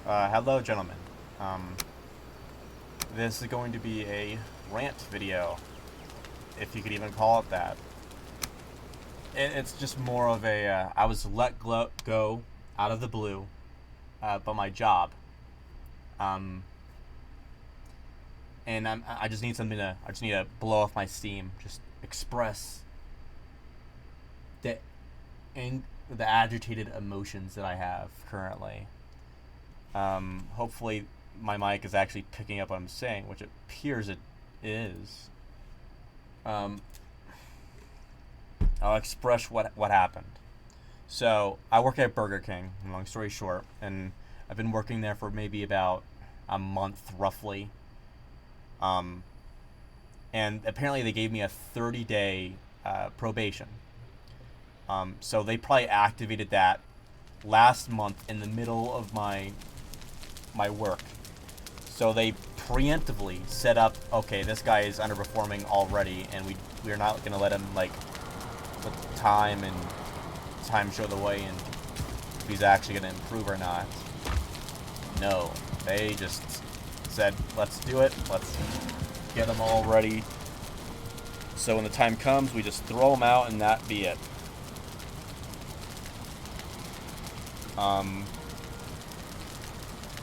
Hello, gentlemen. Um, this is going to be a rant video, if you could even call it that. It's just more of a I was go out of the blue, by my job, um, and I just need something to I just need to blow off my steam, just express the the agitated emotions that I have currently. Hopefully, my mic is actually picking up what I'm saying, which it appears it is. Um, I'll express what happened. So I work at Burger King. Long story short, and I've been working there for maybe about a month, roughly. Um, and apparently they gave me a 30-day probation. So they probably activated that last month in the middle of my work. So they preemptively set up, okay, this guy is underperforming already, and we're not gonna let him like let time show the way and if he's actually gonna improve or not. No, they just said, let's do it. Let's get them all ready. So when the time comes, we just throw them out and that be it. Um,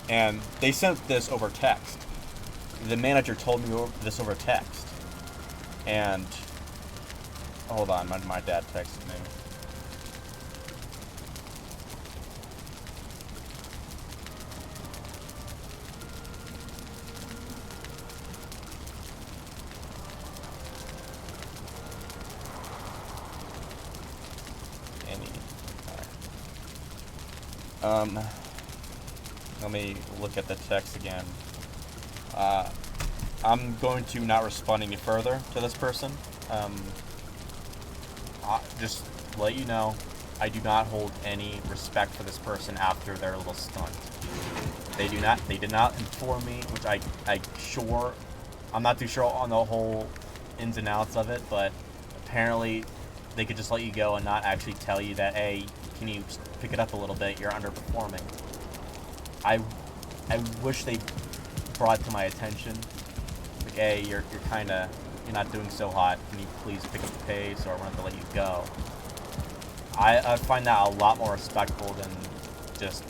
and they sent this over text. The manager told me this over text. And hold on, my dad texted me. Um, Let me look at the text again. I'm going to not respond any further to this person. Just let you know, I do not hold any respect for this person after their little stunt. They did not inform me, which I'm not too sure on the whole ins and outs of it, but apparently they could just let you go and not actually tell you that, hey, can you pick it up a little bit? You're underperforming. I wish they brought to my attention, like, hey, you're not doing so hot. Can you please pick up the pace, or we're going to let you go? I find that a lot more respectful than just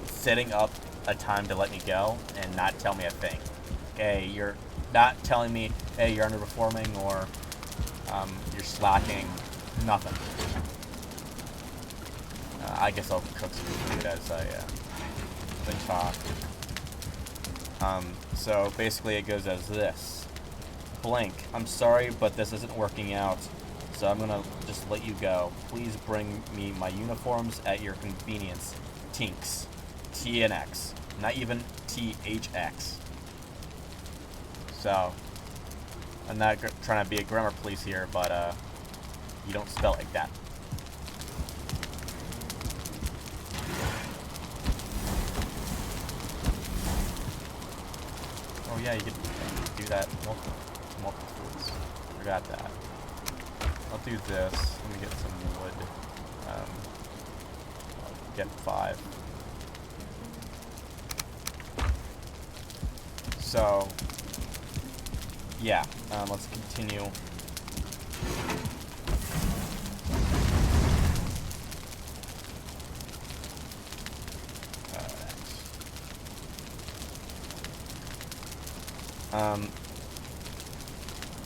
setting up a time to let me go and not tell me a thing. Hey, you're not telling me, hey, you're underperforming, or you're slacking. Nothing. I guess I'll cook some food as I talk. So basically it goes as this. Blank, I'm sorry, but this isn't working out, so I'm gonna just let you go. Please bring me my uniforms at your convenience. Tinks. TNX. Not even THX. So, I'm not trying to be a grammar police here, but you don't spell it like that. Oh yeah, you could do that multiple foods. Forgot that. I'll do this. Let me get some wood. I'll get 5. So, yeah. Let's continue.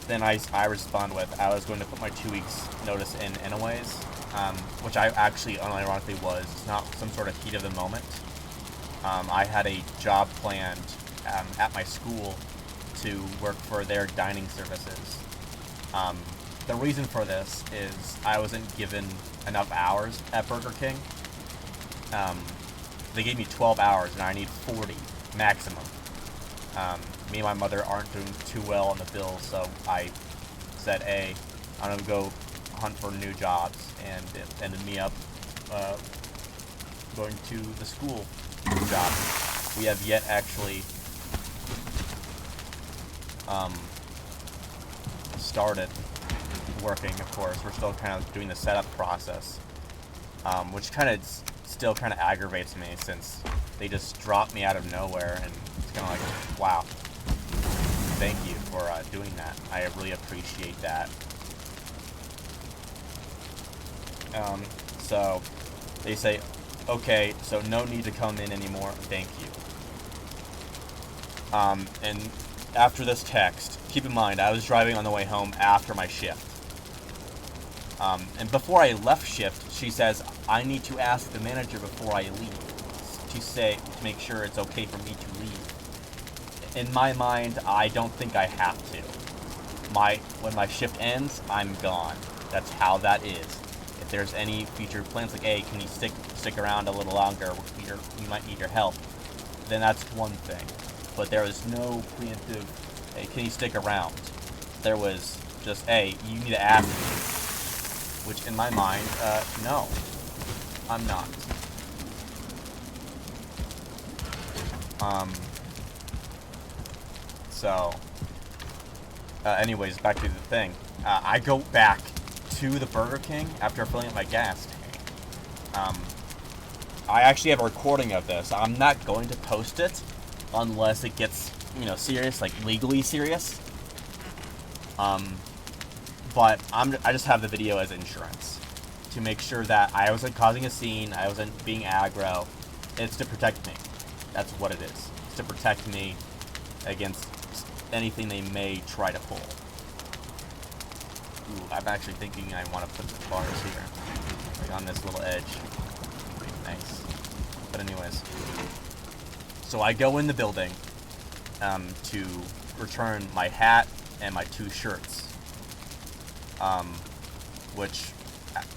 Then I respond with, I was going to put my 2 weeks notice in anyways, which I actually unironically was. It's not some sort of heat of the moment. I had a job planned at my school to work for their dining services. The reason for this is I wasn't given enough hours at Burger King. They gave me 12 hours and I need 40 maximum. Me and my mother aren't doing too well on the bill, so I said, hey, I'm going to go hunt for new jobs, and it ended me up going to the school job. We have yet actually started working, of course. We're still kind of doing the setup process. which kind of still kind of aggravates me since they just dropped me out of nowhere, and it's kind of like, wow, thank you for doing that. I really appreciate that. So they say, okay, so no need to come in anymore, thank you. And after this text, keep in mind, I was driving on the way home after my shift. And before I left shift, she says, I need to ask the manager before I leave to make sure it's okay for me to leave. In my mind, I don't think I have to. When my shift ends, I'm gone. That's how that is. If there's any future plans like, hey, can you stick around a little longer, you might need your help, then that's one thing. But there was no preemptive, hey, can you stick around? There was just, hey, you need to ask me. Which in my mind, no, I'm not. Anyways, back to the thing. I go back to the Burger King after filling up my gas tank. I actually have a recording of this. I'm not going to post it unless it gets, serious, like legally serious. But I just have the video as insurance to make sure that I wasn't causing a scene, I wasn't being aggro. It's to protect me. That's what it is. It's to protect me against anything they may try to pull. Ooh, I'm actually thinking I want to put the bars here, like on this little edge. Nice. But anyways, so I go in the building to return my hat and my 2 shirts, which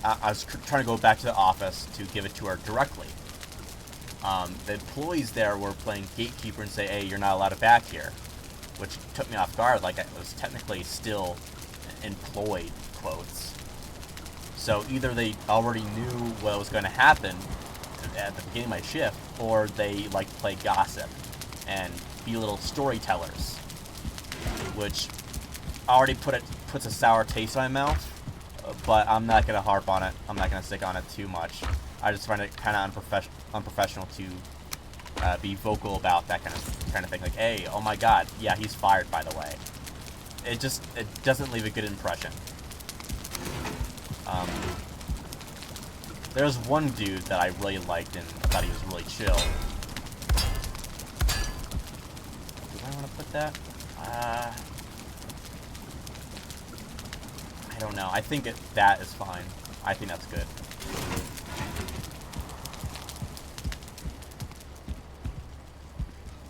I was trying to go back to the office to give it to her directly. The employees there were playing gatekeeper and say, hey, you're not allowed to back here, which took me off guard, like I was technically still employed, quotes. So either they already knew what was going to happen at the beginning of my shift, or they like to play gossip and be little storytellers, which already puts a sour taste in my mouth. But I'm not gonna harp on it. I'm not gonna stick on it too much. I just find it kind of unprofessional to be vocal about that kind of thing. Like, hey, oh my God, yeah, he's fired, by the way. It doesn't leave a good impression. There was one dude that I really liked and I thought he was really chill. Do I want to put that? I don't know. I think that is fine. I think that's good.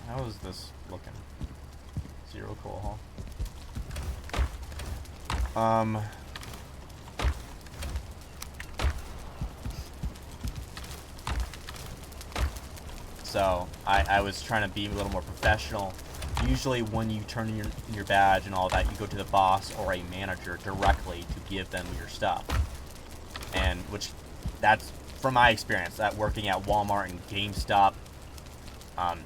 How is this looking? 0 coal, huh? So I was trying to be a little more professional. Usually when you turn in your badge and all that, you go to the boss or a manager directly to give them your stuff. And that's from my experience, that working at Walmart and GameStop,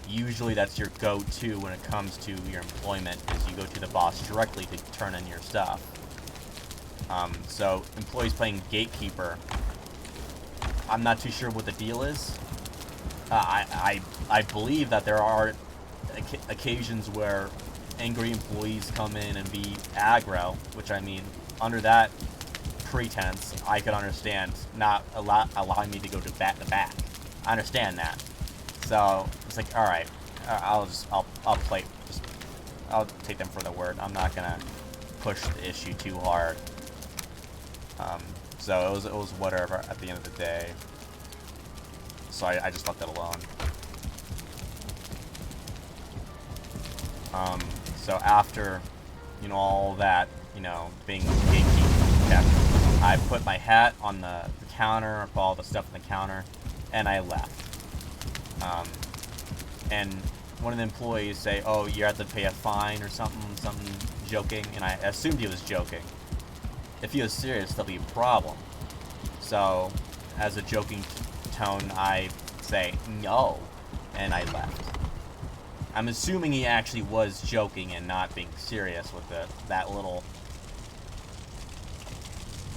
usually that's your go-to when it comes to your employment, is you go to the boss directly to turn in your stuff. So employees playing gatekeeper, I'm not too sure what the deal is. I believe that there are occasions where angry employees come in and be aggro, which, I mean, under that pretense, I could understand not allowing me to go to back. I understand that. So it's like, all right, I'll take them for the word. I'm not gonna push the issue too hard. So it was whatever at the end of the day. So I just left it alone. So after, all that, being gatekeeper, I put my hat on the counter, put all the stuff on the counter, and I left. And one of the employees say, oh, you have to pay a fine or something joking, and I assumed he was joking. If he was serious, that'll be a problem. So, as a joking tone, I say no, and I left. I'm assuming he actually was joking and not being serious with that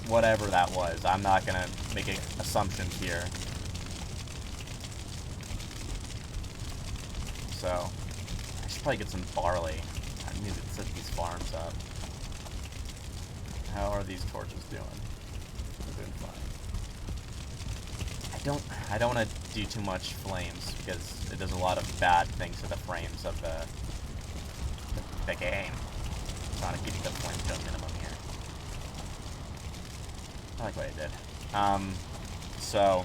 whatever that was. I'm not gonna make assumptions here. So, I should probably get some barley. I need to set these farms up. How are these torches doing? They're doing fine. I don't want to do too much flames because it does a lot of bad things to the frames of the game. I'm trying to keep the flame to a minimum here. I like what I did. So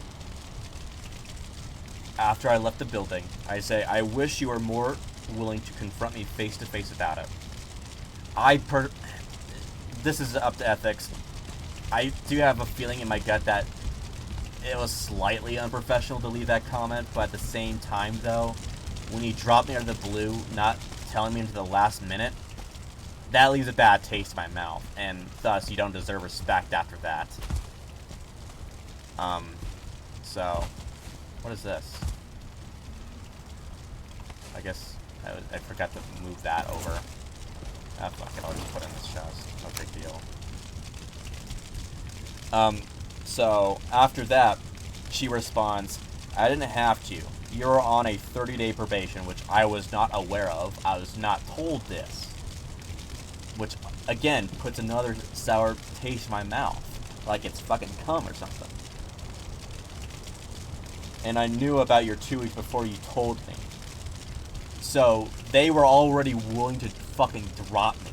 after I left the building, I say, I wish you were more willing to confront me face to face about it. This is up to ethics. I do have a feeling in my gut that it was slightly unprofessional to leave that comment, but at the same time, though, when you drop me out of the blue, not telling me into the last minute, that leaves a bad taste in my mouth, and thus you don't deserve respect after that. So, what is this? I guess I forgot to move that over. Ah, fuck it, I'll just put it in this chest. No big deal. So, after that, she responds, I didn't have to. You're on a 30-day probation, which I was not aware of. I was not told this. Which, again, puts another sour taste in my mouth. Like it's fucking cum or something. And I knew about your 2 weeks before you told me. So, they were already willing to fucking drop me.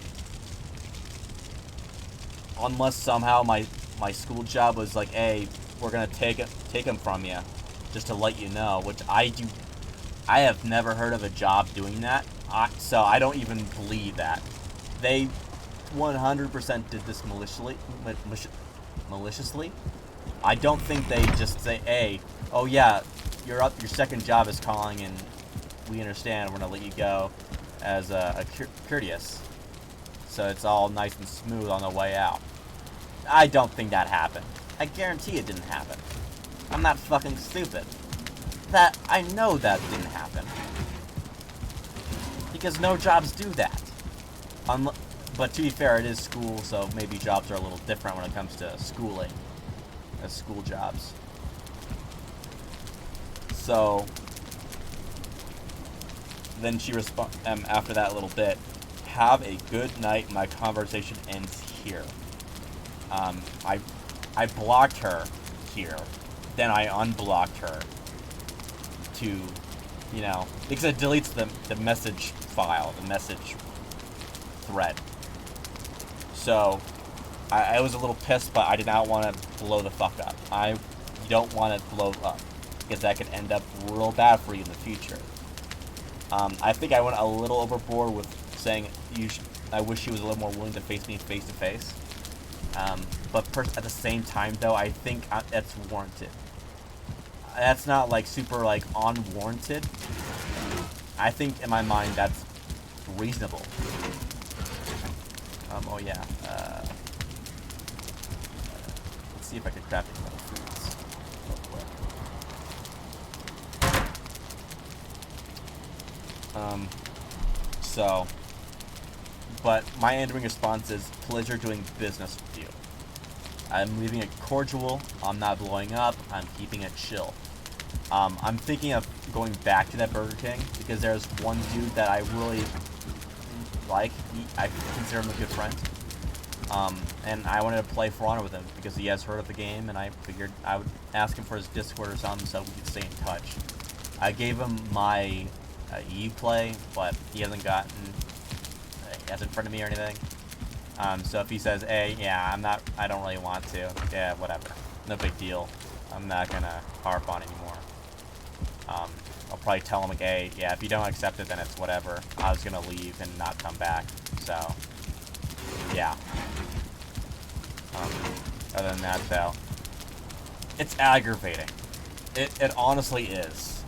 Unless somehow my school job was like, hey, we're gonna take him from you, just to let you know, which I have never heard of a job doing that, so I don't even believe that. They 100% did this maliciously. I don't think they just say, hey, oh yeah, your second job is calling and we understand, we're gonna let you go as a courteous. So it's all nice and smooth on the way out. I don't think that happened. I guarantee it didn't happen. I'm not fucking stupid. I know that didn't happen. Because no jobs do that. But to be fair, it is school, so maybe jobs are a little different when it comes to schooling. As school jobs. So, then she responds, after that little bit, have a good night, my conversation ends here. I blocked her here, then I unblocked her to, you know, because it deletes the message file, the message thread. So, I was a little pissed, but I did not want to blow the fuck up. You don't want to blow up, because that could end up real bad for you in the future. I think I went a little overboard with saying I wish she was a little more willing to face me face to face. But at the same time, though, I think that's warranted. That's not like super like unwarranted. I think in my mind that's reasonable. Oh yeah. Let's see if I can craft any other foods real quick. But my ending response is, pleasure doing business with you. I'm leaving it cordial, I'm not blowing up, I'm keeping it chill. I'm thinking of going back to that Burger King, because there's one dude that I really like. I consider him a good friend. And I wanted to play For Honor with him, because he has heard of the game, and I figured I would ask him for his Discord or something so we could stay in touch. I gave him my Uplay, but he hasn't in front of me or anything. So if he says, hey, yeah, I don't really want to, yeah, whatever. No big deal. I'm not gonna harp on anymore. I'll probably tell him, like, hey, yeah, if you don't accept it, then it's whatever. I was gonna leave and not come back. So, yeah. Other than that, though, it's aggravating. It honestly is.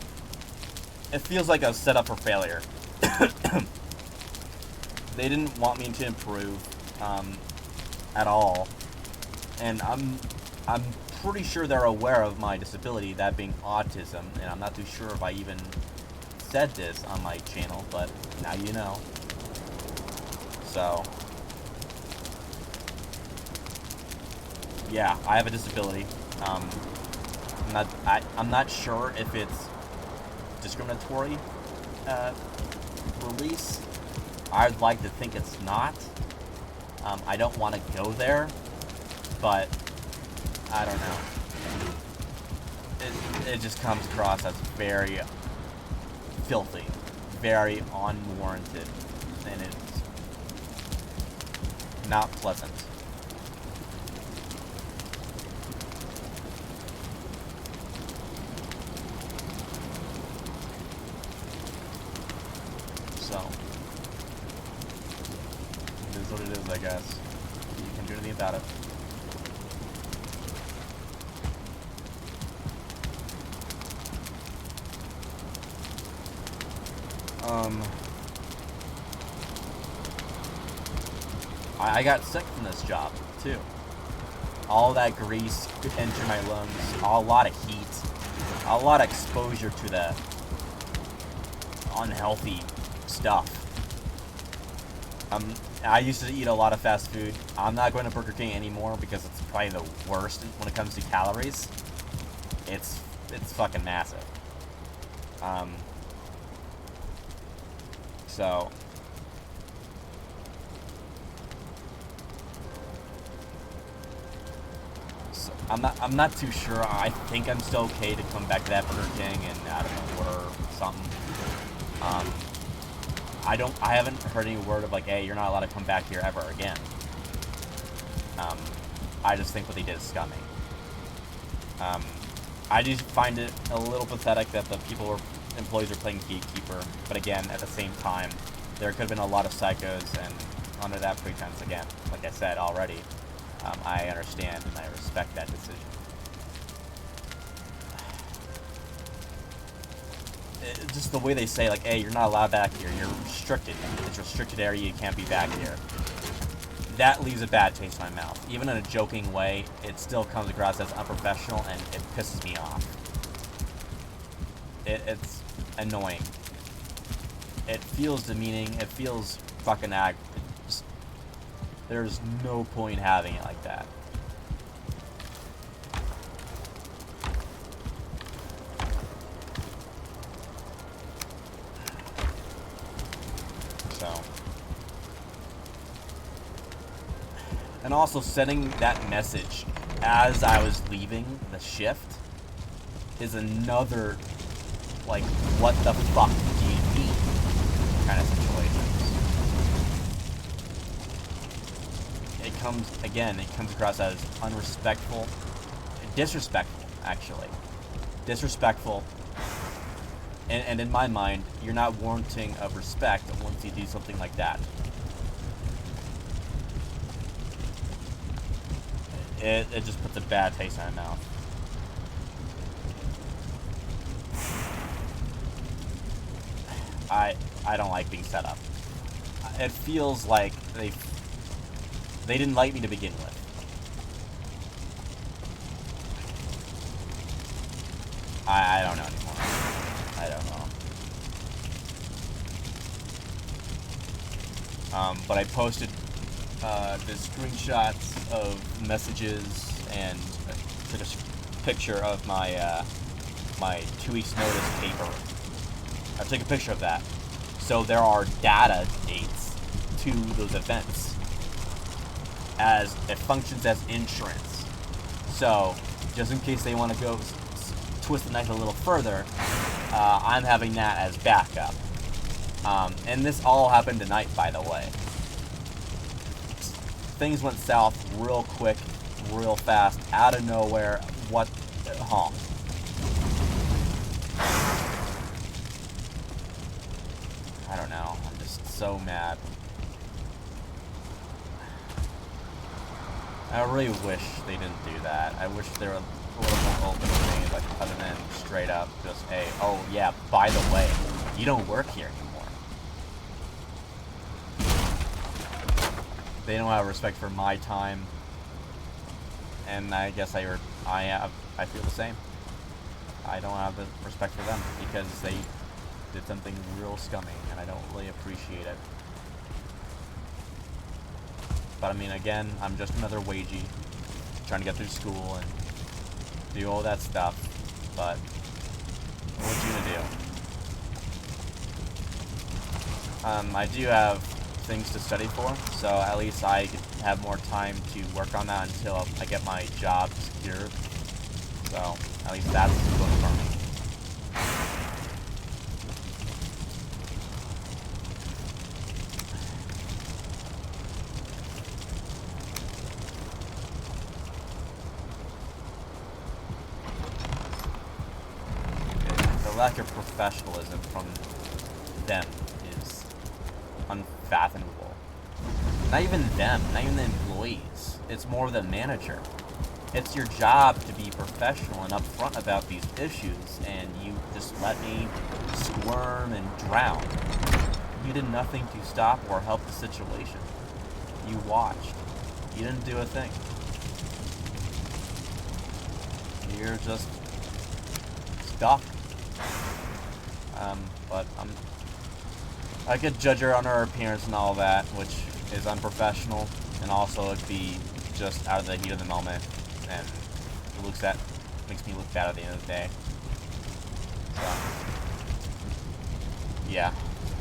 It feels like a setup for failure. They didn't want me to improve at all, and I'm pretty sure they're aware of my disability, that being autism, and I'm not too sure if I even said this on my channel, but now you know. So, yeah, I have a disability. I'm not sure if it's discriminatory release. I'd like to think it's not. I don't want to go there, but I don't know. It just comes across as very filthy, very unwarranted, and it's not pleasant. So, it is what it is, I guess. You can do anything about it. I got sick from this job, too. All that grease entered my lungs, a lot of heat, a lot of exposure to the unhealthy stuff. I used to eat a lot of fast food. I'm not going to Burger King anymore because it's probably the worst when it comes to calories. It's fucking massive. So I'm not too sure. I think I'm still okay to come back to that Burger King and I don't know, order something. I haven't heard any word of like, hey, you're not allowed to come back here ever again. I just think what they did is scummy. I just find it a little pathetic that the employees are playing gatekeeper, but again, at the same time, there could have been a lot of psychos, and under that pretense, again, like I said already, I understand and I respect that decision. Just the way they say, like, hey, you're not allowed back here, you're restricted, it's a restricted area, you can't be back here. That leaves a bad taste in my mouth. Even in a joking way, it still comes across as unprofessional, and it pisses me off. It's annoying. It feels demeaning, it feels fucking there's no point having it like that. So. And also sending that message as I was leaving the shift is another, like, what the fuck do you mean kind of situation. It comes across as unrespectful, disrespectful, actually. Disrespectful, and in my mind, you're not warranting of respect once you do something like that. It just puts a bad taste in my mouth. I don't like being set up. It feels like they didn't like me to begin with. I don't know anymore. I don't know. But I posted the screenshots of messages and took a picture of my my 2 weeks notice paper. I took a picture of that. So there are data dates to those events, as it functions as insurance. So just in case they want to go twist the knife a little further, I'm having that as backup. And this all happened tonight, by the way. Things went south real quick, real fast, out of nowhere. What? Huh. I don't know. I'm just so mad. I really wish they didn't do that. I wish they were a little more open to me, like, other than straight up just, hey, oh yeah, by the way, you don't work here anymore. They don't have respect for my time, and I guess I feel the same. I don't have the respect for them because they did something real scummy, and I don't really appreciate it. But I mean, again, I'm just another wagey trying to get through school and do all that stuff. But what you gonna do? I do have things to study for, so at least I could have more time to work on that until I get my job secured. So at least that's good for me. The lack of professionalism from them is unfathomable. Not even them, not even the employees. It's more the manager. It's your job to be professional and upfront about these issues, and you just let me squirm and drown. You did nothing to stop or help the situation. You watched. You didn't do a thing. You're just stuck. But I could judge her on her appearance and all that, which is unprofessional, and also it'd be just out of the heat of the moment, and it makes me look bad at the end of the day. So, yeah,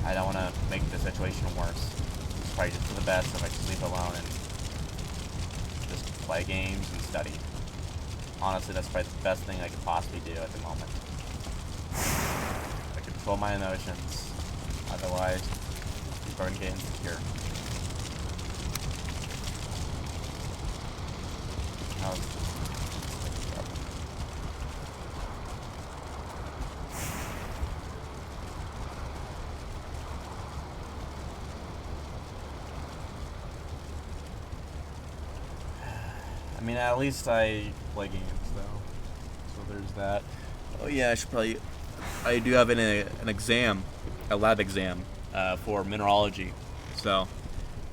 I don't want to make the situation worse. It's probably just for the best if I just leave it alone and just play games and study. Honestly, that's probably the best thing I could possibly do at the moment. I control my emotions. Otherwise, people are going to get insecure. I mean, at least I play games, though. So there's that. Oh yeah, I do have an exam, a lab exam, for mineralogy. So,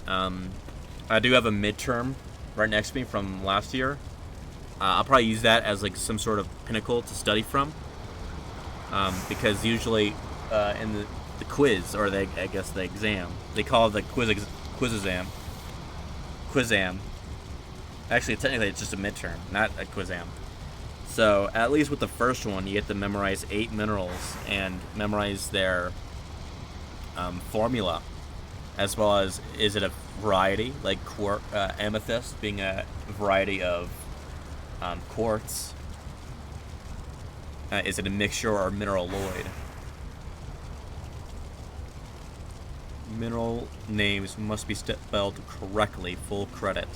I do have a midterm right next to me from last year. I'll probably use that as like some sort of pinnacle to study from. Because usually, in the quiz, or I guess the exam, they call it the quiz exam. Quizam. Actually, technically, it's just a midterm, not a quizam. So, at least with the first one, you get to memorize 8 minerals and memorize their formula, as well as, is it a variety, like amethyst being a variety of quartz? Is it a mixture or mineraloid? Mineral names must be spelled correctly, full credit.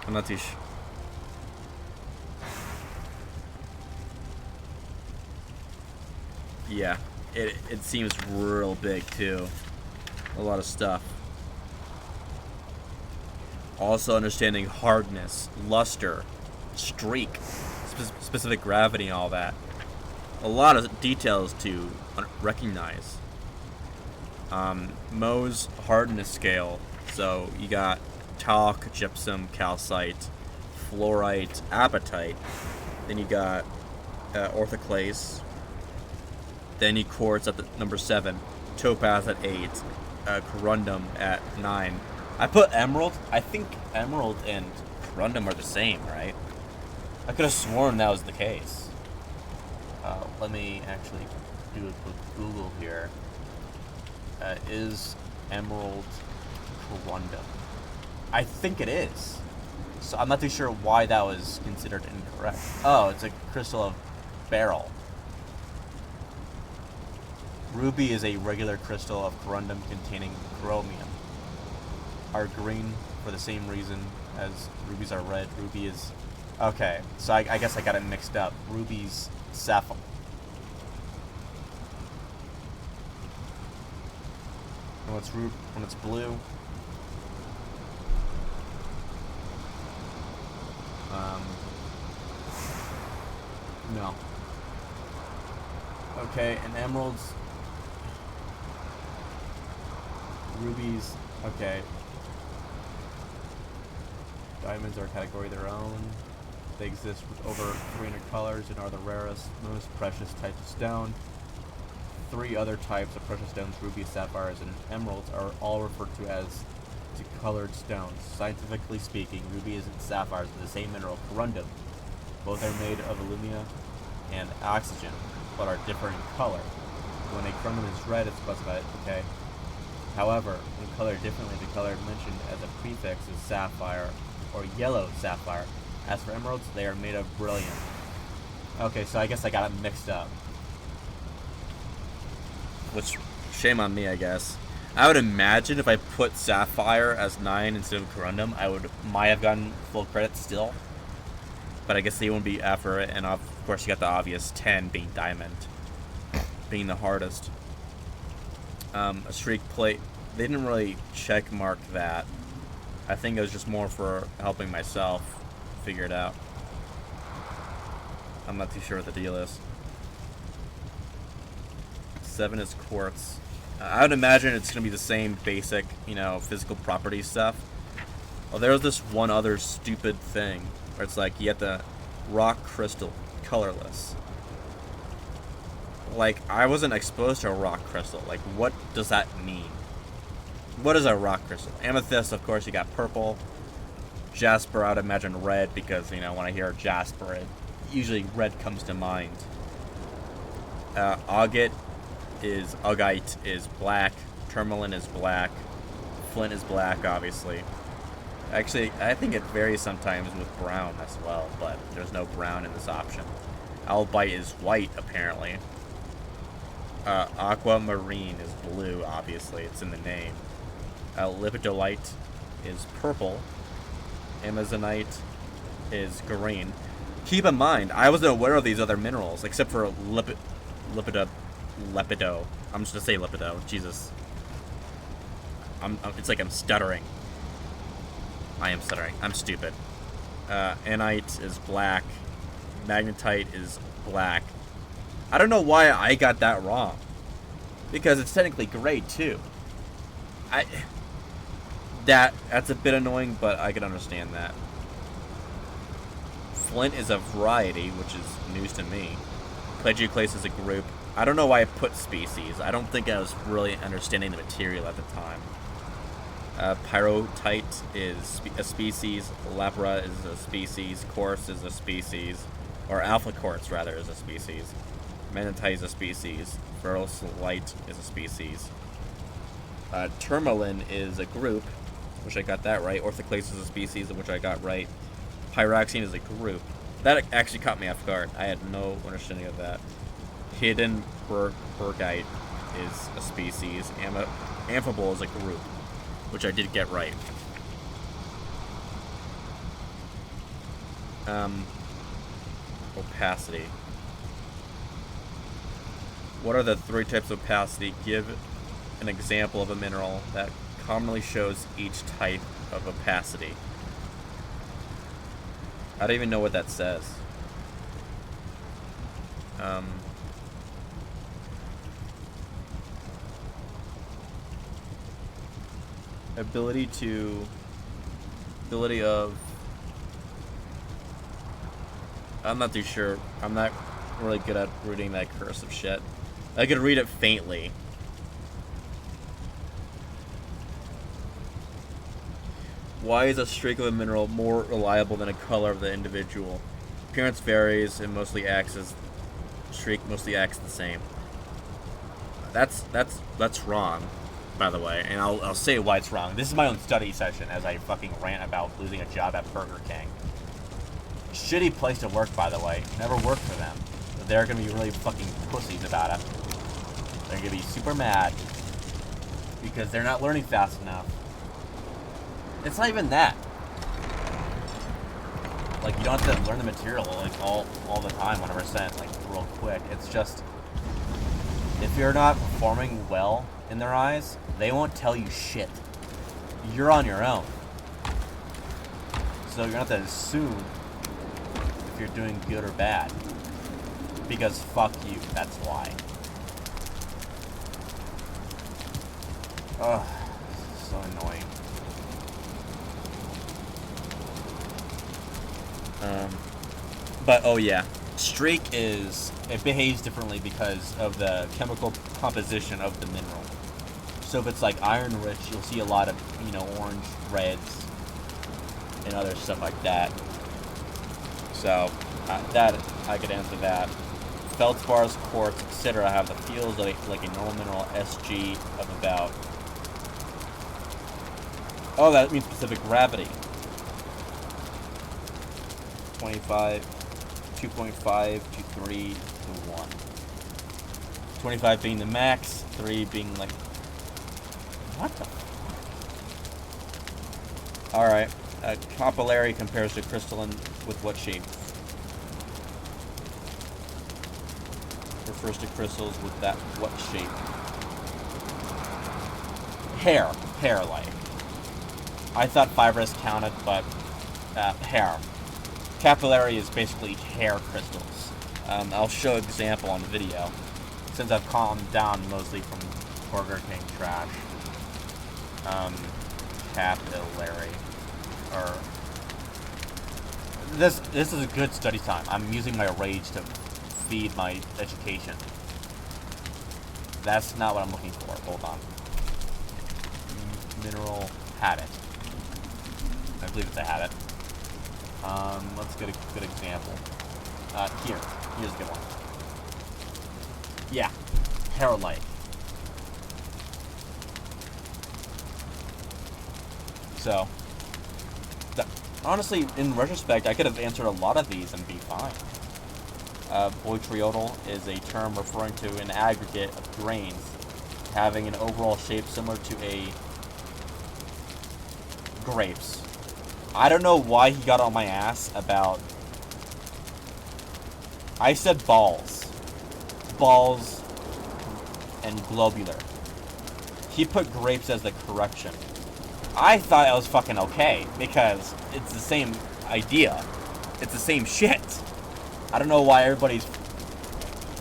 I'm not too sure. Yeah, it seems real big too. A lot of stuff. Also understanding hardness, luster, streak, specific gravity, and all that. A lot of details to recognize. Mohs hardness scale. So you got talc, gypsum, calcite, fluorite, apatite. Then you got orthoclase. Then you quartz at the number 7, topaz at 8, corundum at 9. I put emerald. I think emerald and corundum are the same, right? I could have sworn that was the case. Let me actually do a quick Google here. Is emerald corundum? I think it is. So I'm not too sure why that was considered incorrect. Oh, it's a crystal of beryl. Ruby is a regular crystal of corundum containing chromium. Are green for the same reason as rubies are red. Ruby is... Okay, so I guess I got it mixed up. Ruby's sapphire. When it's blue. No. Okay, and emeralds. Rubies. Okay. Diamonds are a category of their own. They exist with over 300 colors and are the rarest, most precious types of stone. 3 other types of precious stones, rubies, sapphires, and emeralds, are all referred to as to colored stones. Scientifically speaking, rubies and sapphires are the same mineral, corundum. Both are made of alumina and oxygen, but are different in color. When a corundum is red, it's specified, okay? However, when colored differently, the color mentioned as a prefix is sapphire or yellow sapphire. As for emeralds, they are made of brilliant. Okay, so I guess I got it mixed up. Which, shame on me, I guess. I would imagine if I put sapphire as 9 instead of corundum, might have gotten full credit still. But I guess they won't be after it, and of course you got the obvious 10 being diamond, being the hardest. A streak plate, they didn't really check mark that. I think it was just more for helping myself figure it out. I'm not too sure what the deal is. 7 is quartz. I would imagine it's going to be the same basic, physical property stuff. Well, there's this one other stupid thing where it's like you get the rock crystal, colorless. Like, I wasn't exposed to a rock crystal. Like, what does that mean? What is a rock crystal? Amethyst, of course, you got purple. Jasper, I would imagine red, because, when I hear jasper, usually red comes to mind. Augite is black. Tourmaline is black. Flint is black, obviously. Actually, I think it varies sometimes with brown as well, but there's no brown in this option. Albite is white, apparently. Aquamarine is blue, obviously. It's in the name. Lepidolite is purple. Amazonite is green. Keep in mind, I wasn't aware of these other minerals, except for lepido. I'm just gonna say lepido. Jesus. It's like I'm stuttering. I am stuttering. I'm stupid. Anite is black. Magnetite is black. I don't know why I got that wrong. Because it's technically gray, too. That's a bit annoying, but I can understand that. Flint is a variety, which is news to me. Plagioclase is a group. I don't know why I put species. I don't think I was really understanding the material at the time. Pyrrhotite is a species. Lapra is a species. Quartz is a species. Or alpha quartz, rather, is a species. Magnetite is a species. Ferrocite is a species. Tourmaline is a group, which I got that right. Orthoclase is a species, which I got right. Pyroxene is a group. That actually caught me off guard. I had no understanding of that. Hidden bergite is a species. Amphibole is a group, which I did get right. Opacity. What are the 3 types of opacity? Give an example of a mineral that commonly shows each type of opacity. I don't even know what that says. Ability of... I'm not too sure. I'm not really good at reading that cursive shit. I could read it faintly. Why is a streak of a mineral more reliable than a color of the individual? Appearance varies and streak mostly acts the same. That's wrong, by the way, and I'll say why it's wrong. This is my own study session as I fucking rant about losing a job at Burger King. Shitty place to work, by the way. Never worked for them. But they're gonna be really fucking pussies about it. They're gonna be super mad because they're not learning fast enough. It's not even that. Like, you don't have to learn the material like all the time, 100%, like real quick. It's just, if you're not performing well in their eyes, they won't tell you shit. You're on your own. So you're gonna have to assume if you're doing good or bad. Because fuck you, that's why. Ugh, so annoying. But, oh yeah, streak it behaves differently because of the chemical composition of the mineral. So if it's like iron rich, you'll see a lot of, you know, orange, reds, and other stuff like that. So that I could answer that. Feldspars, quartz, etc. have the feels like a normal mineral SG of about. Oh, that means specific gravity. 25, 2.5 to 3 to 1. 25 being the max, 3 being like. What the? Alright. Capillary compares to crystalline with what shape? Refers to crystals with that what shape? Hair-like. I thought fibrous counted, but hair. Capillary is basically hair crystals. I'll show an example on the video, since I've calmed down mostly from Burger King trash. Capillary. Or this is a good study time. I'm using my rage to feed my education. That's not what I'm looking for. Hold on. Mineral habit. I believe it's a habit. Let's get a good example. Here's a good one. Yeah, hair-like. So, honestly, in retrospect, I could have answered a lot of these and be fine. Botryoidal is a term referring to an aggregate of grains having an overall shape similar to a grapes. I don't know why he got on my ass about. I said balls. Balls and globular. He put grapes as the correction. I thought it was fucking okay, because it's the same idea. It's the same shit. I don't know why everybody's.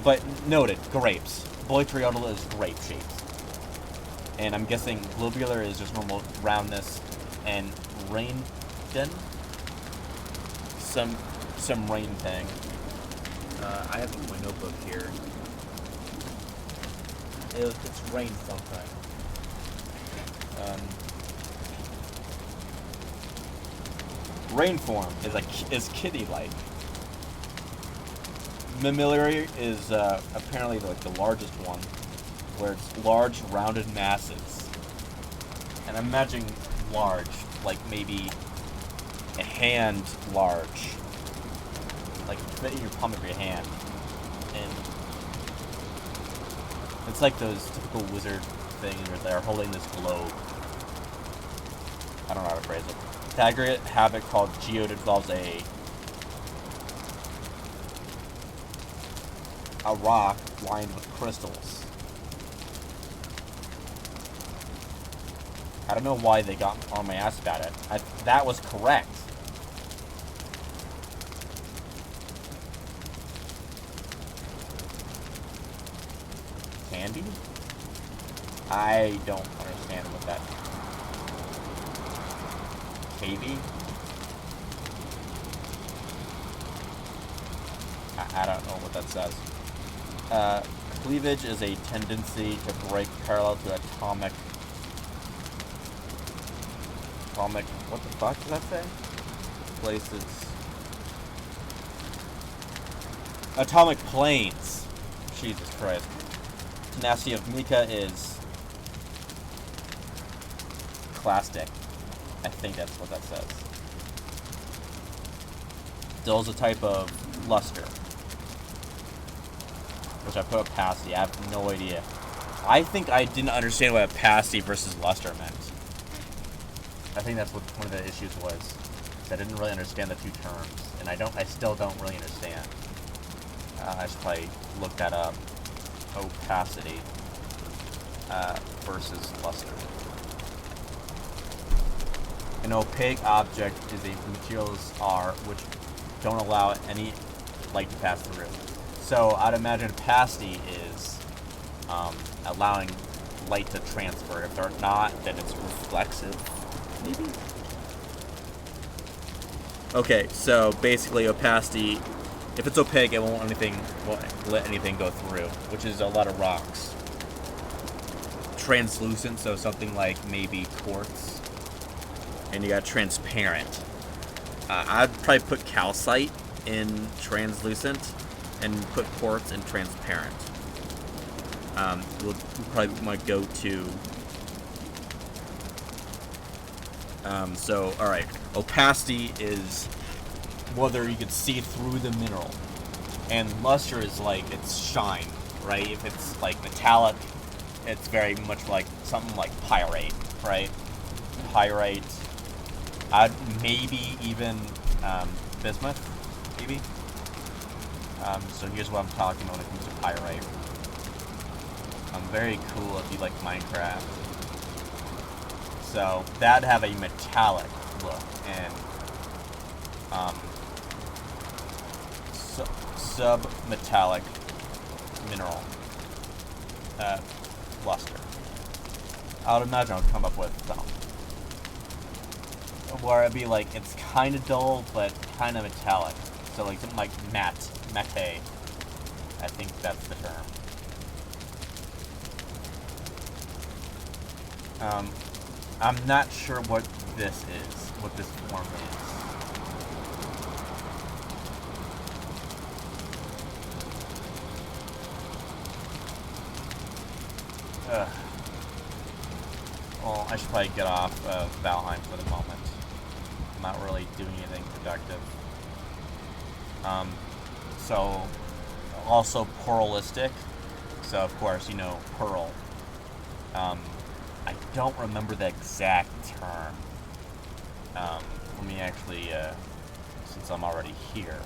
But noted, grapes. Botryoidal is grape shaped. And I'm guessing globular is just normal roundness. And rain then? Some rain thing. I have my notebook here. It's rain something. Rainform is kitty-like. Mammillary is apparently like the largest one, where it's large rounded masses. And I'm imagining large, like maybe a hand large, like fit in your palm of your hand. And it's like those typical wizard things where they're holding this globe. I don't know how to phrase it. The aggregate habit called geode involves a rock lined with crystals. I don't know why they got on my ass about it. That was correct. Candy? I don't understand what that means. KV? I don't know what that says. Cleavage is a tendency to break parallel to atomic. What the fuck does that say? Places. Atomic planes. Jesus Christ. Tenacity of mica is clastic. I think that's what that says. Dill is a type of luster, which I put opacity. I have no idea. I think I didn't understand what opacity versus luster meant. I think that's what one of the issues was. I didn't really understand the two terms, and I still don't really understand. I should probably look that up. Opacity versus luster. An opaque object is a materials which don't allow any light to pass through. So I'd imagine opacity is allowing light to transfer. If they're not, then it's reflexive. Maybe? Okay, so basically opacity, if it's opaque, it won't let anything go through, which is a lot of rocks. translucent, so something like maybe quartz. And you got transparent. I'd probably put calcite in translucent and put quartz in transparent. We'll probably my go-to. So, alright. Opacity is whether you can see through the mineral. And luster is like its shine, right? If it's like metallic, it's very much like something like pyrite, right? Pyrite. I'd maybe even bismuth, maybe. So here's what I'm talking about when it comes to pyrite. Very cool if you like Minecraft. So that'd have a metallic look and sub-metallic mineral luster. I would imagine I would come up with something where it'd be like it's kind of dull but kind of metallic. So like something like matte. I think that's the term. I'm not sure what this is, what this form is. Well, I should probably get off Valheim for the moment. I'm not really doing anything productive. So, also pluralistic. So, of course, you know, pearl. I don't remember the exact term. Let me actually, since I'm already here.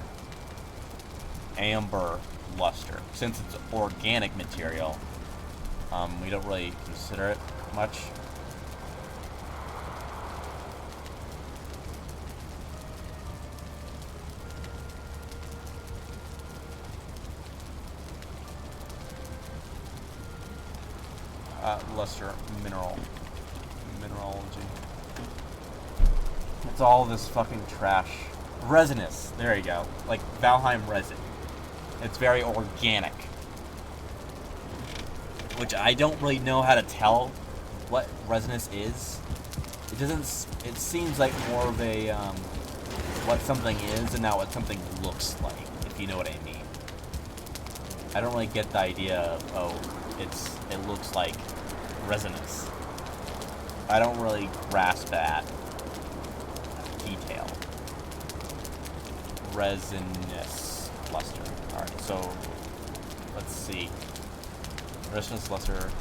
Amber luster. Since it's organic material, we don't really consider it much. Luster, mineralogy. It's all this fucking trash. Resinous, there you go. Like Valheim resin. It's very organic. Which I don't really know how to tell what resinous is. It doesn't, it seems like more of a, what something is and not what something looks like, if you know what I mean. I don't really get the idea of, oh, it looks like resinous. I don't really grasp that detail. Resinous luster. Alright, so let's see. Resinous luster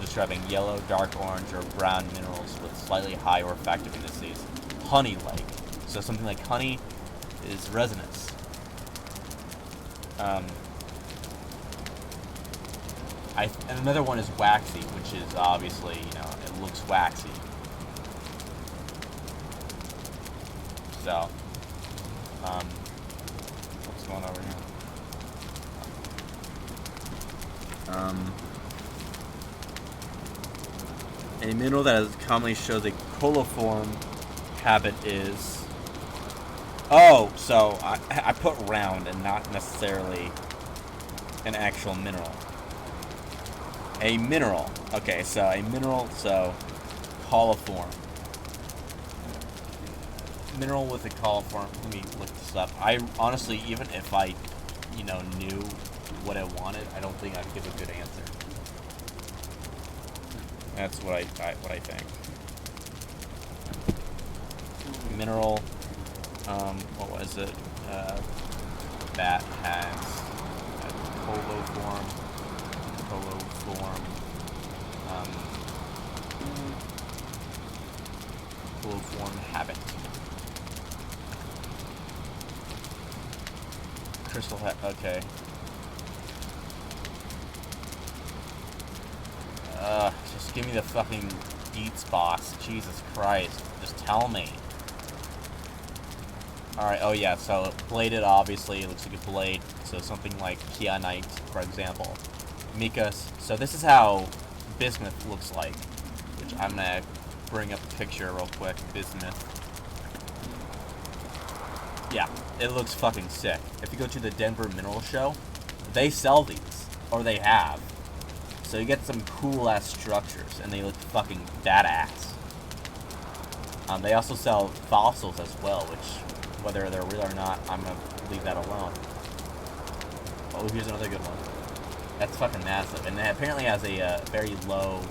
describing yellow, dark orange, or brown minerals with slightly higher refractive indices. Honey-like. So something like honey is resinous. And another one is waxy, which is obviously, you know, it looks waxy. So, what's going over here? A mineral that commonly shows a coliform habit is... Oh, so I put round and not necessarily an actual mineral. A mineral. Okay, so a mineral, so coliform. Mineral with a coliform. Let me look this up. I honestly, even if I, you know, knew what I wanted, I don't think I'd give a good answer. That's what I think. Mineral. What was it? That has a coliform. Coliform habit. Crystal okay. Just give me the fucking deets, boss. Jesus Christ. Just tell me. Alright, oh yeah, so bladed, obviously, it looks like a blade. So something like kyanite, for example. Micas. So this is how bismuth looks like, which I'm gonna bring up a picture real quick. Bismuth. Yeah, it looks fucking sick. If you go to the Denver Mineral Show, they sell these, or they have. So you get some cool ass structures, and they look fucking badass. They also sell fossils as well, which, whether they're real or not, I'm gonna leave that alone. Oh, here's another good one. That's fucking massive, and it apparently has a very low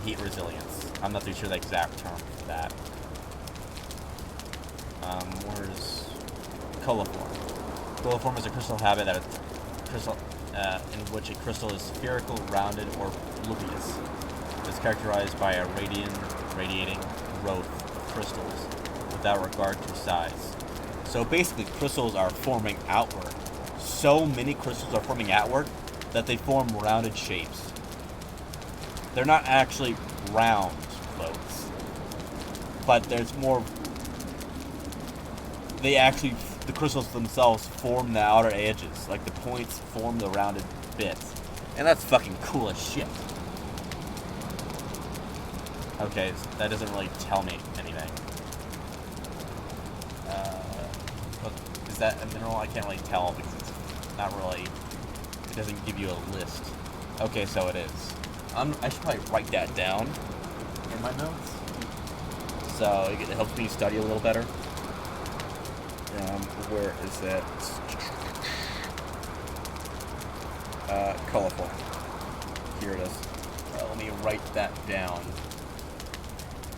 heat resilience. I'm not too sure the exact term for that. Where's coliform? Coliform is a crystal habit that is crystal in which a crystal is spherical, rounded, or loopiness. It's characterized by a radiating growth of crystals without regard to size. So basically, crystals are forming outward. So many crystals are forming outward that they form rounded shapes. They're not actually round floats, but there's more. The crystals themselves form the outer edges, like the points form the rounded bits, and that's fucking cool as shit. Okay, so that doesn't really tell me anything. Is that a mineral? I can't really tell because it's not really. It doesn't give you a list. Okay, so it is. I should probably write that down in my notes, so it helps me study a little better. Where is it? Colorful. Here it is. Let me write that down.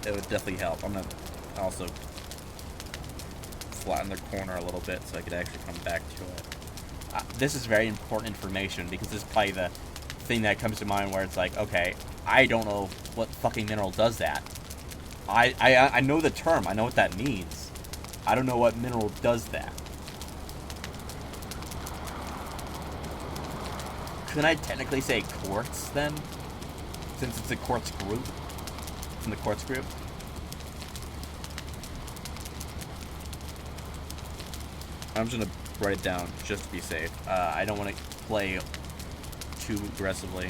It would definitely help. I'm gonna also flatten the corner a little bit so I could actually come back to it. This is very important information because this is probably the thing that comes to mind where it's like, okay, I don't know what fucking mineral does that. I know the term. I know what that means. I don't know what mineral does that. Couldn't I technically say quartz then? Since it's a quartz group? From the quartz group? I'm just gonna write it down just to be safe. I don't want to play too aggressively.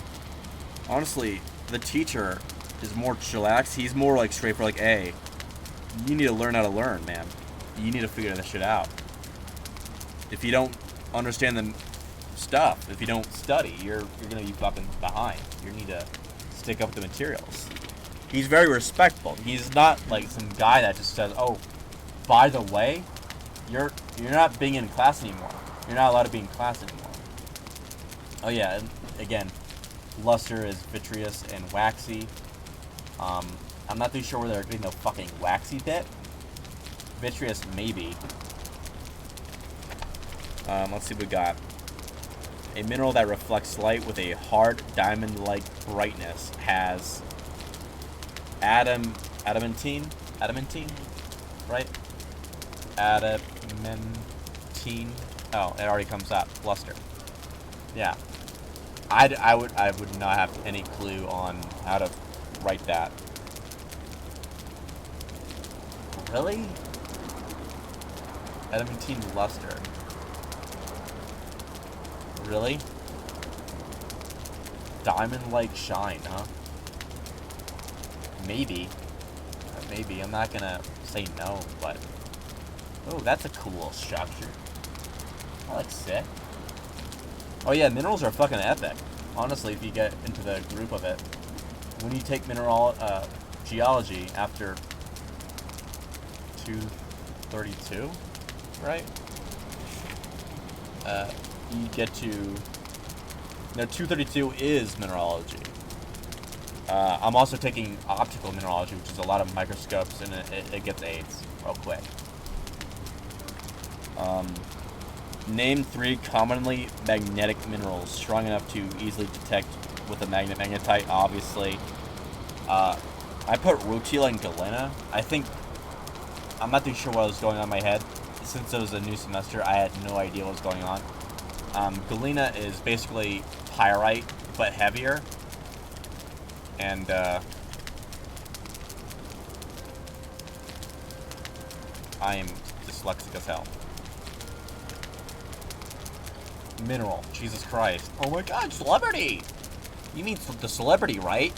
Honestly, the teacher is more chillax. He's more like straight for like, hey, you need to learn how to learn, man. You need to figure this shit out. If you don't understand the stuff, if you don't study, you're gonna be fucking behind. You need to stick up with the materials. He's very respectful. He's not like some guy that just says, oh, by the way, you're not being in class anymore. You're not allowed to be in class anymore. Oh yeah, and again, luster is vitreous and waxy. I'm not too sure where they're getting the fucking waxy bit. Vitreous, maybe. Let's see what we got. A mineral that reflects light with a hard diamond-like brightness has adamantine, right? Adamantine. Oh, it already comes up. Luster. Yeah. I would not have any clue on how to write that. Really? Adamantine luster. Really? Diamond-like shine, huh? Maybe. Maybe. I'm not gonna say no, but... Oh, that's a cool structure. That looks sick. Oh yeah, minerals are fucking epic. Honestly, if you get into the group of it. When you take geology after 232, right? You get to... No, 232 is mineralogy. I'm also taking optical mineralogy, which is a lot of microscopes, and it gets A's real quick. Name 3 commonly magnetic minerals strong enough to easily detect with a magnet. Magnetite, obviously. I put rutile and galena. I'm not too sure what was going on in my head. Since it was a new semester, I had no idea what was going on. Galena is basically pyrite, but heavier. And, I am dyslexic as hell. Mineral. Jesus Christ. Oh my god, celebrity! You mean the celebrity, right?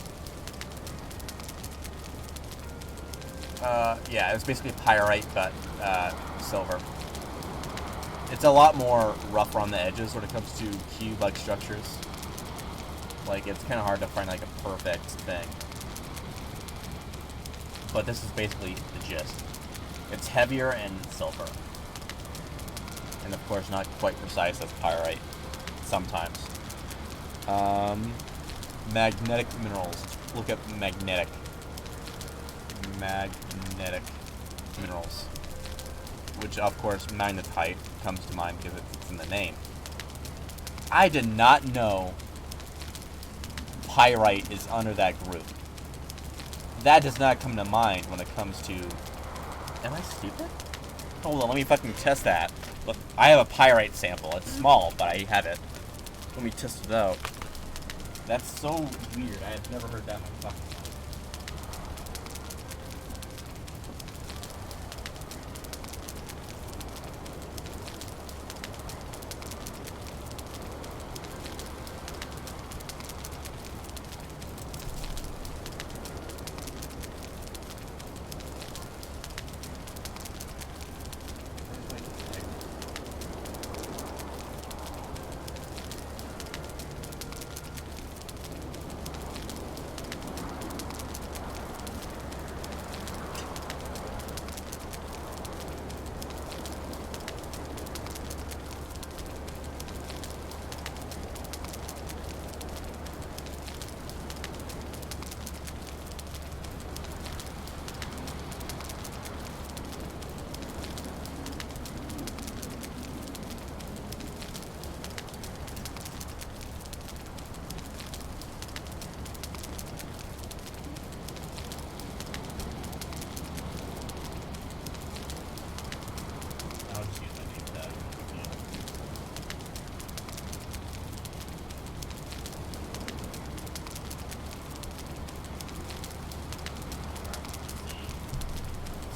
Yeah, it's basically pyrite, but, silver. It's a lot more rough around the edges when it comes to cube-like structures. Like, it's kind of hard to find, like, a perfect thing. But this is basically the gist. It's heavier and silver. And, of course, not quite precise as pyrite. Sometimes. Magnetic minerals. Let's look at magnetic minerals. Which, of course, magnetite comes to mind because it's in the name. I did not know pyrite is under that group. That does not come to mind when it comes to... Am I stupid? Hold on, let me fucking test that. Look, I have a pyrite sample. It's small, but I have it. Let me test it out. That's so weird. I have never heard that in my fucking life.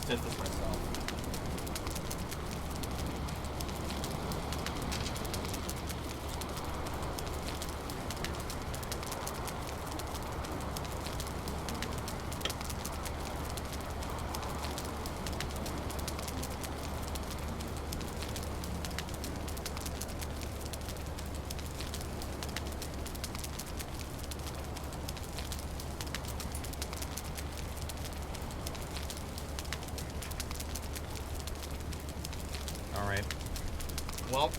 Test this myself. Alright. Well.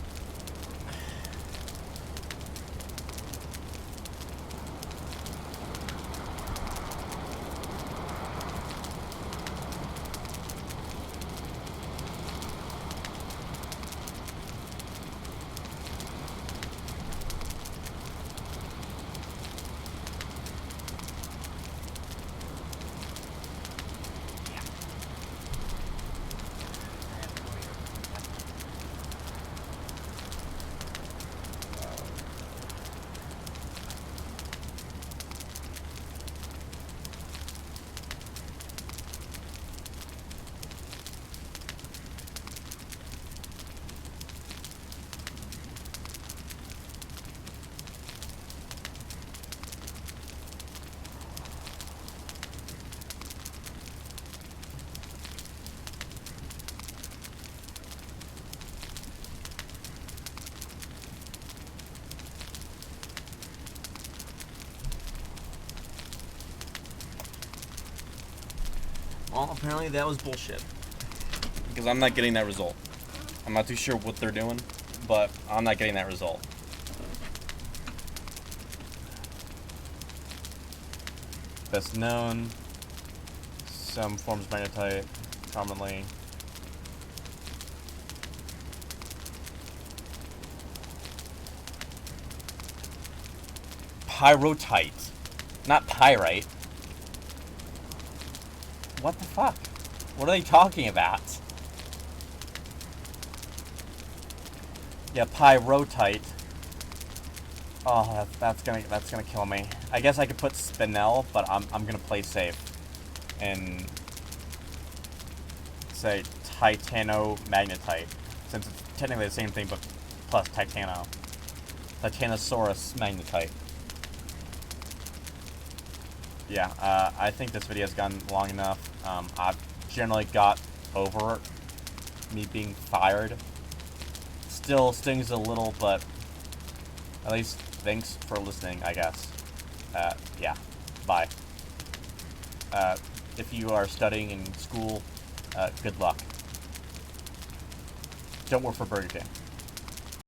Well, apparently that was bullshit. Because I'm not getting that result. I'm not too sure what they're doing, but I'm not getting that result. Best known. Some forms of magnetite, commonly. Pyrotite. Not pyrite. What the fuck? What are they talking about? Yeah, pyrotite. Oh, that's gonna kill me. I guess I could put spinel, but I'm gonna play safe and say titanomagnetite, since it's technically the same thing, but plus titano. Titanosaurus magnetite. Yeah, I think this video has gone long enough. I've generally got over me being fired. Still stings a little, but at least thanks for listening, I guess. Yeah, bye. Uh, if you are studying in school, good luck. Don't work for Burger King.